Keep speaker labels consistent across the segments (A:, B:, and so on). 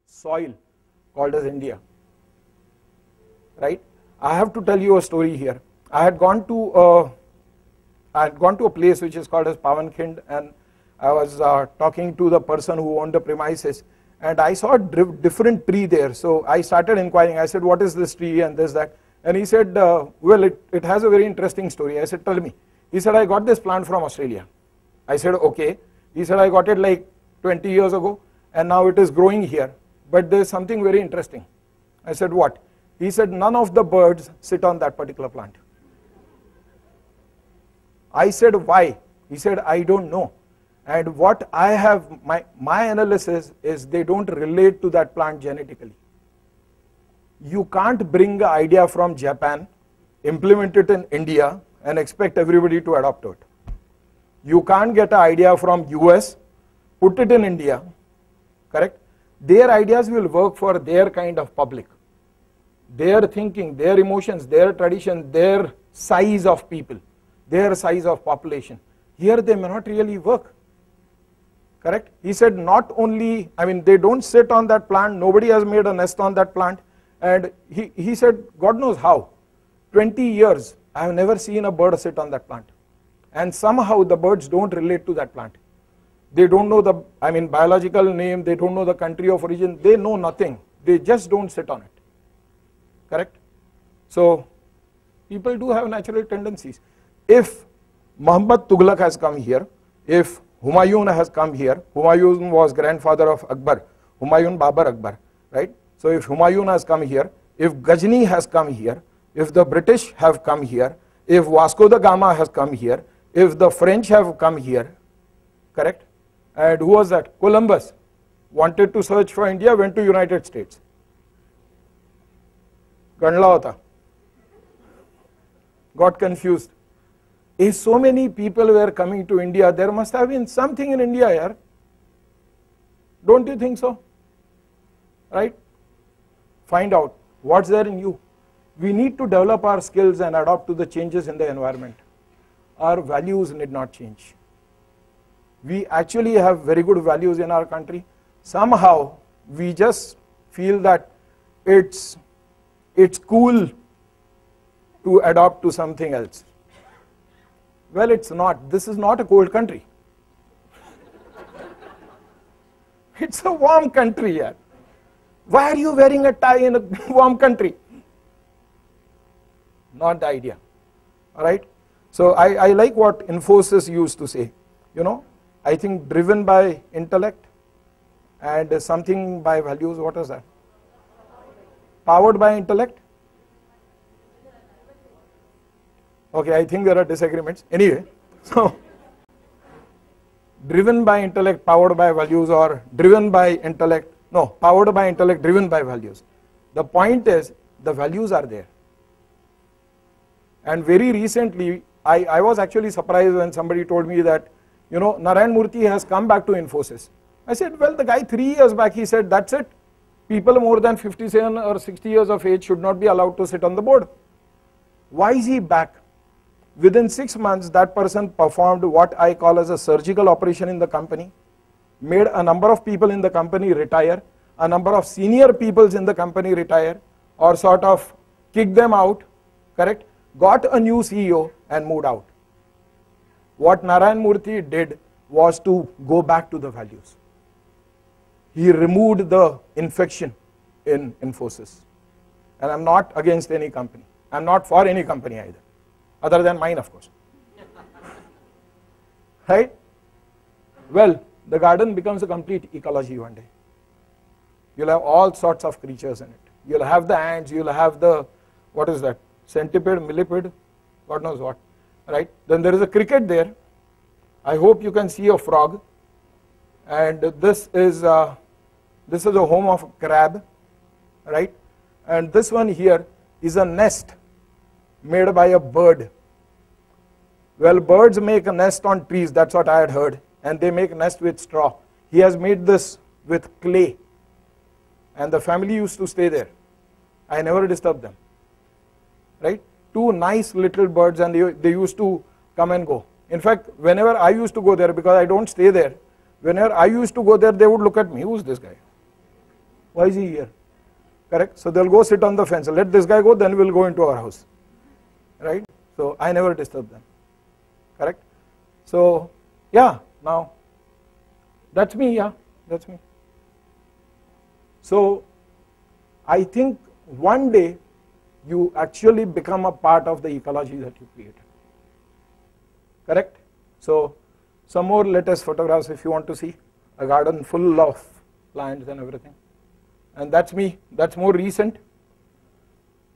A: soil called as India, right? I have to tell you a story here. I had gone to a place which is called as Pawankhand, and I was talking to the person who owned the premises, and I saw a different tree there. So I started inquiring. I said, what is this tree and this, that? And he said, well, it has a very interesting story. I said, tell me. He said, I got this plant from Australia. I said, okay. He said, I got it like 20 years ago, and now it is growing here. But there is something very interesting. I said, what? He said, none of the birds sit on that particular plant. I said, why? He said, I don't know. And what I have, my analysis is they don't relate to that plant genetically. You can't bring an idea from Japan, implement it in India, and expect everybody to adopt it. You can't get an idea from US, put it in India, correct? Their ideas will work for their kind of public. Their thinking, their emotions, their tradition, their size of people, their size of population. Here they may not really work. Correct? He said not only, they don't sit on that plant, nobody has made a nest on that plant, and he said, God knows how. 20 years, I have never seen a bird sit on that plant. And somehow the birds don't relate to that plant. They don't know the, biological name, they don't know the country of origin, they know nothing. They just don't sit on it. Correct? So, people do have natural tendencies. If Muhammad Tughlaq has come here, if Humayun has come here, Humayun was grandfather of Akbar, Humayun Babar Akbar, right? So if Humayun has come here, if Ghazni has come here, if the British have come here, if Vasco da Gama has come here, if the French have come here, correct? And who was that? Columbus wanted to search for India, went to United States. Gandla hota. Got confused. If so many people were coming to India, there must have been something in India here. Don't you think so? Right? Find out what's there in you. We need to develop our skills and adapt to the changes in the environment. Our values need not change. We actually have very good values in our country. Somehow we just feel that it's cool to adopt to something else. Well, it's not. This is not a cold country. It's a warm country, yaar. Why are you wearing a tie in a warm country? Not the idea. All right? So I like what Infosys used to say. You know, I think driven by intellect and something by values. What is that? Powered by intellect? Okay, I think there are disagreements. Anyway, so driven by intellect, powered by values, or driven by intellect, no, powered by intellect, driven by values. The point is, the values are there. And very recently, I was actually surprised when somebody told me that, you know, Narayan Murthy has come back to Infosys. I said, well, the guy 3 years back, he said, that's it. People more than 57 or 60 years of age should not be allowed to sit on the board. Why is he back? Within 6 months, that person performed what I call as a surgical operation in the company, made a number of people in the company retire, a number of senior peoples in the company retire, or sort of kick them out, correct? Got a new CEO and moved out. What Narayan Murthy did was to go back to the values. He removed the infection in Infosys. And I'm not against any company. I'm not for any company either. Other than mine, of course. Right? Well, the garden becomes a complete ecology one day. You'll have all sorts of creatures in it. You'll have the ants, you'll have the, what is that? Centipede, millipede, God knows what. Right? Then there is a cricket there. I hope you can see a frog. And this is a home of a crab. Right? And this one here is a nest made by a bird. Well, birds make a nest on trees, that's what I had heard, and they make a nest with straw. He has made this with clay, and the family used to stay there. I never disturbed them. Right? Two nice little birds, and they used to come and go. In fact, whenever I used to go there, because I don't stay there, whenever I used to go there, they would look at me, who's this guy? Why is he here? Correct? So they'll go sit on the fence. Let this guy go, then we'll go into our house. Right? So I never disturb them. Correct? So yeah, now that's me, yeah, that's me. So I think one day you actually become a part of the ecology that you created. Correct? So some more latest photographs if you want to see. A garden full of plants and everything. And that's me, that's more recent.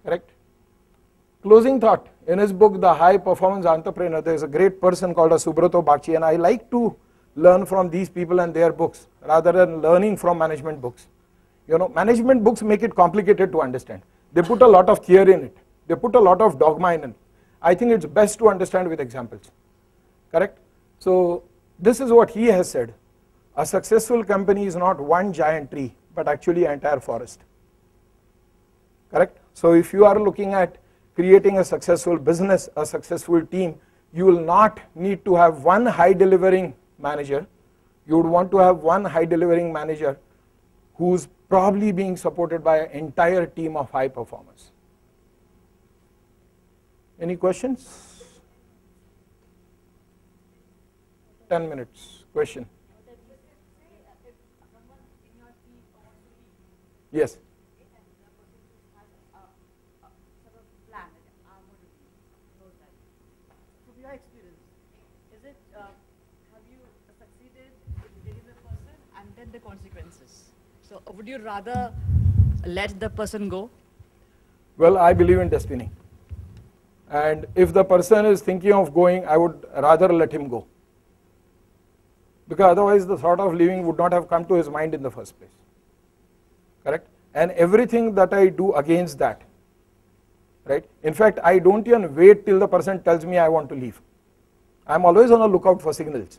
A: Correct? Closing thought. In his book, The High Performance Entrepreneur, there is a great person called Subrata Bagchi, and I like to learn from these people and their books rather than learning from management books. You know, management books make it complicated to understand. They put a lot of theory in it. They put a lot of dogma in it. I think it's best to understand with examples. Correct? So this is what he has said. A successful company is not one giant tree, but actually an entire forest. Correct? So if you are looking at creating a successful business, a successful team, you will not need to have one high delivering manager. You would want to have one high delivering manager who's probably being supported by an entire team of high performers. Any questions? 10 minutes. Question. Yes.
B: The consequences. So would you rather let the person go?
A: Well, I believe in destiny. And if the person is thinking of going, I would rather let him go. Because otherwise the thought of leaving would not have come to his mind in the first place. Correct? And everything that I do against that. Right? In fact, I don't even wait till the person tells me I want to leave. I'm always on a lookout for signals.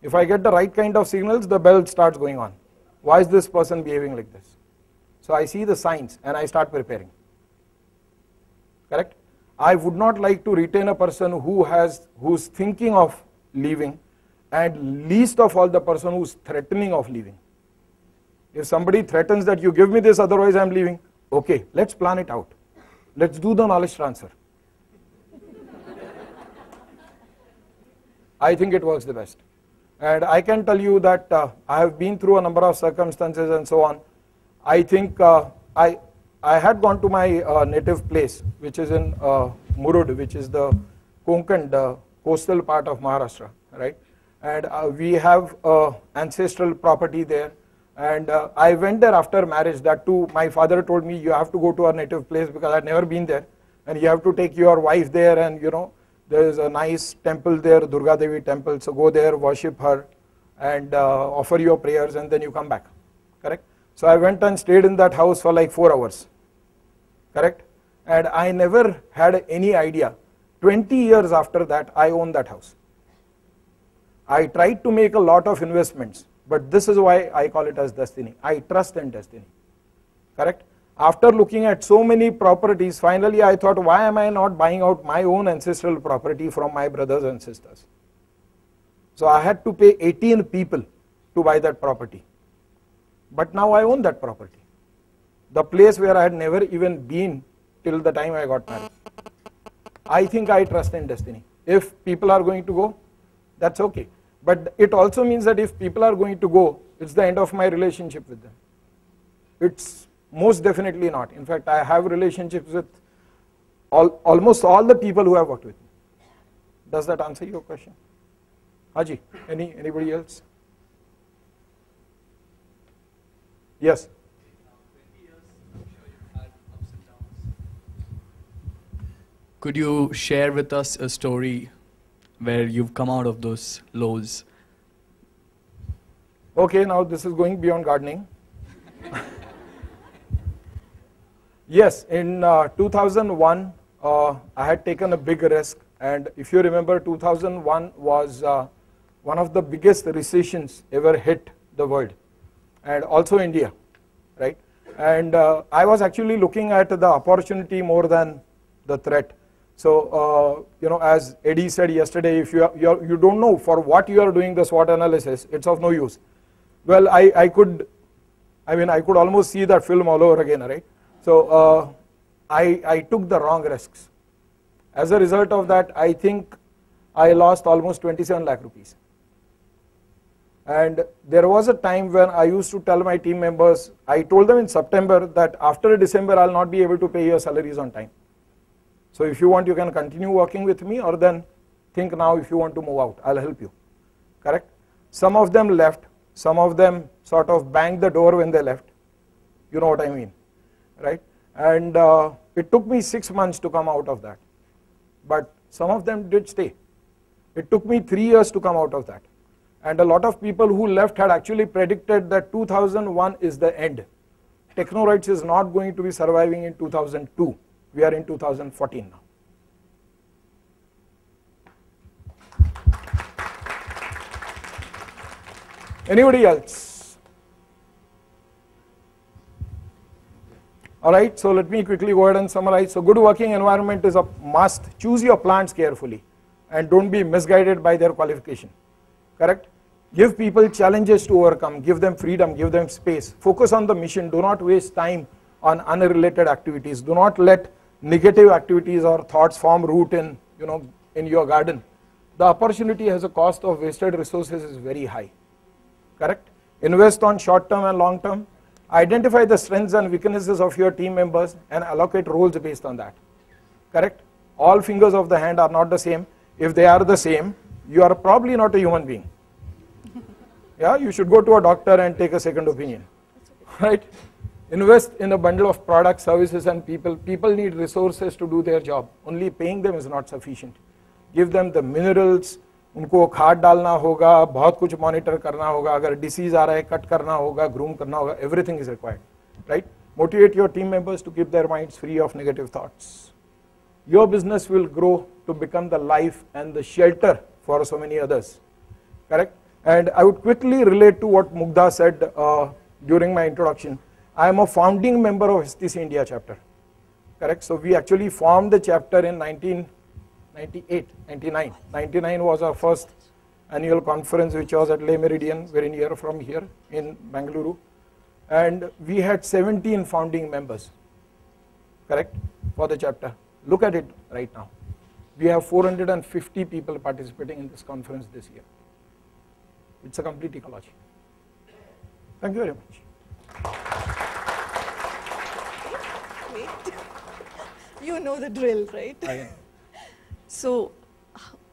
A: If I get the right kind of signals, the bell starts going on. Why is this person behaving like this? So I see the signs and I start preparing. Correct? I would not like to retain a person who's thinking of leaving, and least of all the person who's threatening of leaving. If somebody threatens that you give me this, otherwise I'm leaving, okay, let's plan it out. Let's do the knowledge transfer. I think it works the best. And I can tell you that I have been through a number of circumstances and so on. I think I had gone to my native place, which is in Murud, which is the Konkan, the coastal part of Maharashtra, right? And we have ancestral property there. And I went there after marriage. That too, my father told me, you have to go to our native place because I'd never been there. And you have to take your wife there, and you know, there is a nice temple there, Durga Devi temple, so go there, worship her, and offer your prayers, and then you come back. Correct? So I went and stayed in that house for like 4 hours. Correct? And I never had any idea. 20 years after that, I own that house. I tried to make a lot of investments, but this is why I call it as destiny. I trust in destiny. Correct? After looking at so many properties, finally I thought, why am I not buying out my own ancestral property from my brothers and sisters? So I had to pay 18 people to buy that property. But now I own that property. The place where I had never even been till the time I got married. I think I trust in destiny. If people are going to go, that's okay. But it also means that if people are going to go, it's the end of my relationship with them. It's most definitely not. In fact, I have relationships with almost all the people who have worked with me. Does that answer your question? Haji, anybody else? Yes.
C: Could you share with us a story where you've come out of those lows?
A: Okay, now this is going beyond gardening. Yes, in 2001, I had taken a big risk, and if you remember, 2001 was one of the biggest recessions ever hit the world, and also India, right? And I was actually looking at the opportunity more than the threat. So, you know, as Eddie said yesterday, if you don't know for what you are doing the SWOT analysis, it's of no use. Well, I could I mean, I could almost see that film all over again, right? So I took the wrong risks. As a result of that, I think I lost almost 27 lakh rupees. And there was a time when I used to tell my team members, I told them in September that after December, I'll not be able to pay your salaries on time. So if you want, you can continue working with me, or then think now if you want to move out, I'll help you. Correct? Some of them left. Some of them sort of banged the door when they left. You know what I mean, right? And it took me 6 months to come out of that. But some of them did stay. It took me 3 years to come out of that. And a lot of people who left had actually predicted that 2001 is the end. Technorites is not going to be surviving in 2002. We are in 2014 now. Anybody else? All right, so let me quickly go ahead and summarize. So good working environment is a must. Choose your plants carefully and don't be misguided by their qualification. Correct? Give people challenges to overcome. Give them freedom. Give them space. Focus on the mission. Do not waste time on unrelated activities. Do not let negative activities or thoughts form root in your garden. The opportunity as a cost of wasted resources is very high. Correct? Invest on short term and long term. Identify the strengths and weaknesses of your team members and allocate roles based on that. Correct? All fingers of the hand are not the same. If they are the same, you are probably not a human being. Yeah, you should go to a doctor and take a second opinion. Right? Invest in a bundle of products, services and people. People need resources to do their job. Only paying them is not sufficient. Give them the minerals. उनको खाद डालना होगा, बहुत कुछ monitor करना होगा, अगर disease आ रहा है कट करना होगा, ग्रूम करना होगा, everything is required, right? Motivate your team members to keep their minds free of negative thoughts. Your business will grow to become the life and the shelter for so many others, correct? And I would quickly relate to what Mugdha said during my introduction. I am a founding member of STC India chapter, correct? So we actually formed the chapter in 1998, 99. 99 was our first annual conference, which was at Le Méridien, very near from here in Bengaluru. And we had 17 founding members, correct, for the chapter. Look at it right now. We have 450 people participating in this conference this year. It's a complete ecology. Thank you very much.
D: Wait. You know the drill, right?
A: I am.
D: So,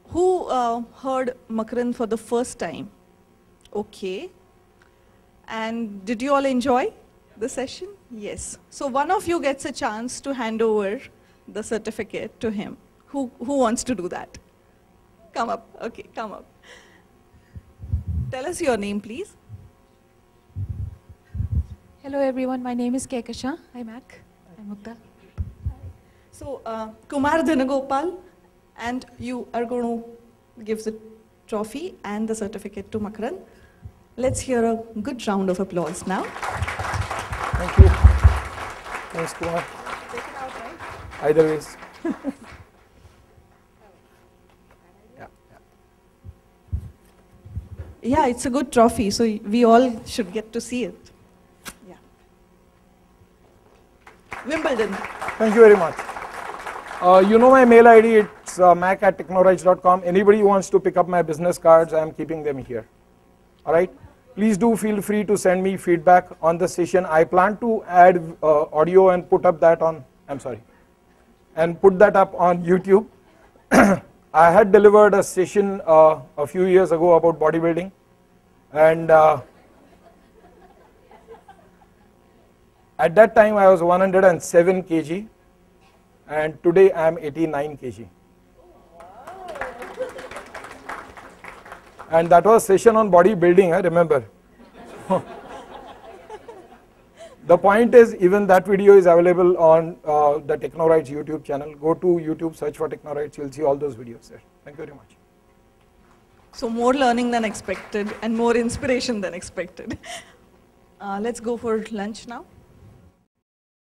D: who heard Makaran for the first time? Okay. And did you all enjoy the session? Yes. So one of you gets a chance to hand over the certificate to him. Who wants to do that? Come up. Okay, come up. Tell us your name, please.
E: Hello everyone, my name is Kekasha. Hi Mac. I'm Mugdha.
D: So, Kumar Dhanagopal, and you are going to give the trophy and the certificate to Makaran. Let's hear a good round of applause now.
A: Thank you. Thanks, Kumar.
D: Take it out, right?
A: Either ways.
D: Yeah, it's a good trophy, so we all should get to see it. Yeah. Wimbledon.
A: Thank you very much. You know my mail ID, it's mac@technorites.com. Anybody who wants to pick up my business cards, I am keeping them here. All right? Please do feel free to send me feedback on the session. I plan to add audio and put up that on, and put that up on YouTube. I had delivered a session a few years ago about bodybuilding, and at that time I was 107 kg, and today I am 89 kg. And that was a session on bodybuilding, I remember. The point is, even that video is available on the Technorites YouTube channel. Go to YouTube, search for Technorites, you'll see all those videos there. Thank you very much.
D: So more learning than expected and more inspiration than expected. Let's go for lunch now.